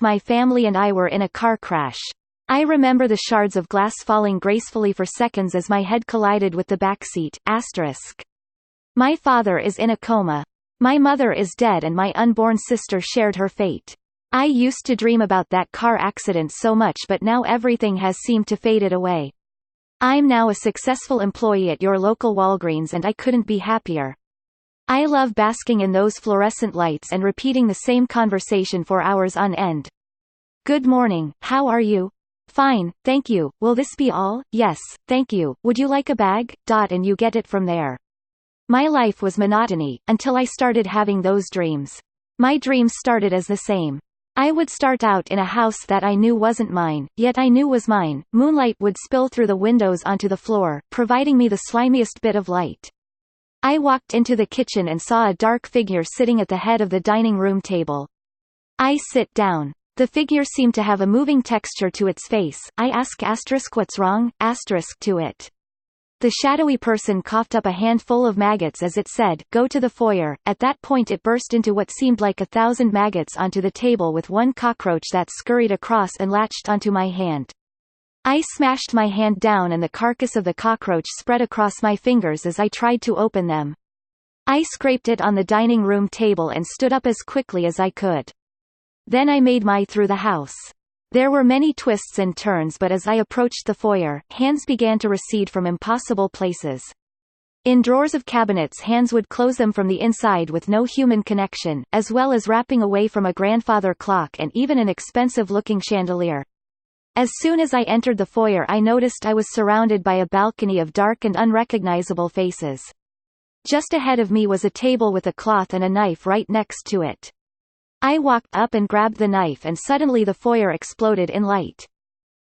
My family and I were in a car crash. I remember the shards of glass falling gracefully for seconds as my head collided with the backseat. My father is in a coma. My mother is dead and my unborn sister shared her fate. I used to dream about that car accident so much, but now everything has seemed to fade it away. I'm now a successful employee at your local Walgreens and I couldn't be happier. I love basking in those fluorescent lights and repeating the same conversation for hours on end. Good morning, how are you? Fine, thank you. Will this be all? Yes, thank you. Would you like a bag? And you get it from there. My life was monotony, until I started having those dreams. My dreams started as the same. I would start out in a house that I knew wasn't mine, yet I knew was mine. Moonlight would spill through the windows onto the floor, providing me the slimiest bit of light. I walked into the kitchen and saw a dark figure sitting at the head of the dining room table. I sit down. The figure seemed to have a moving texture to its face. I ask what's wrong, to it. The shadowy person coughed up a handful of maggots as it said, go to the foyer. At that point it burst into what seemed like 1,000 maggots onto the table, with one cockroach that scurried across and latched onto my hand. I smashed my hand down and the carcass of the cockroach spread across my fingers as I tried to open them. I scraped it on the dining room table and stood up as quickly as I could. Then I made my way through the house. There were many twists and turns, but as I approached the foyer, hands began to recede from impossible places. In drawers of cabinets, hands would close them from the inside with no human connection, as well as wrapping away from a grandfather clock and even an expensive-looking chandelier. As soon as I entered the foyer, I noticed I was surrounded by a balcony of dark and unrecognizable faces. Just ahead of me was a table with a cloth and a knife right next to it. I walked up and grabbed the knife, and suddenly the foyer exploded in light.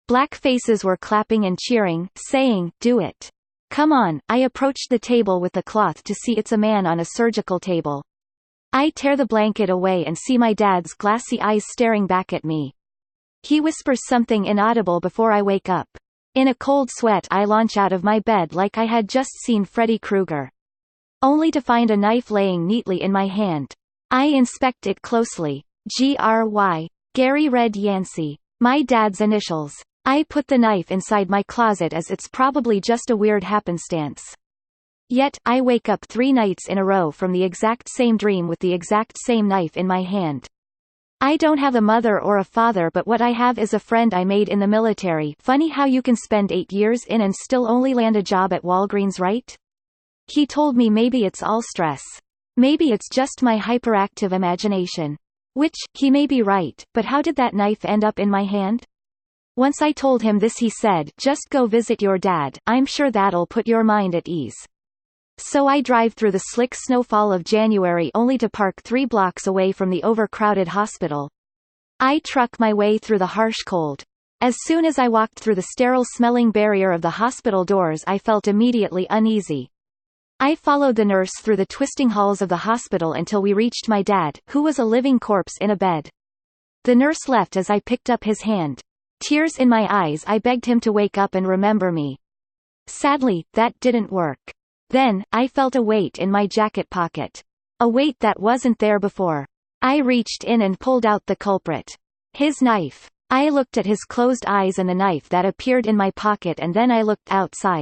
Black faces were clapping and cheering, saying, "Do it. Come on." I approached the table with the cloth to see it's a man on a surgical table. I tear the blanket away and see my dad's glassy eyes staring back at me. He whispers something inaudible before I wake up. In a cold sweat I launch out of my bed like I had just seen Freddy Krueger. Only to find a knife laying neatly in my hand. I inspect it closely. Gary Red Yancey. My dad's initials. I put the knife inside my closet as it's probably just a weird happenstance. Yet, I wake up 3 nights in a row from the exact same dream with the exact same knife in my hand. I don't have a mother or a father, but what I have is a friend I made in the military. Funny how you can spend 8 years in and still only land a job at Walgreens, right? He told me maybe it's all stress. Maybe it's just my hyperactive imagination. Which, he may be right, but how did that knife end up in my hand? Once I told him this, he said, just go visit your dad, I'm sure that'll put your mind at ease. So I drive through the slick snowfall of January only to park 3 blocks away from the overcrowded hospital. I truck my way through the harsh cold. As soon as I walked through the sterile-smelling barrier of the hospital doors, I felt immediately uneasy. I followed the nurse through the twisting halls of the hospital until we reached my dad, who was a living corpse in a bed. The nurse left as I picked up his hand. Tears in my eyes, I begged him to wake up and remember me. Sadly, that didn't work. Then, I felt a weight in my jacket pocket. A weight that wasn't there before. I reached in and pulled out the culprit. His knife. I looked at his closed eyes and the knife that appeared in my pocket, and then I looked outside.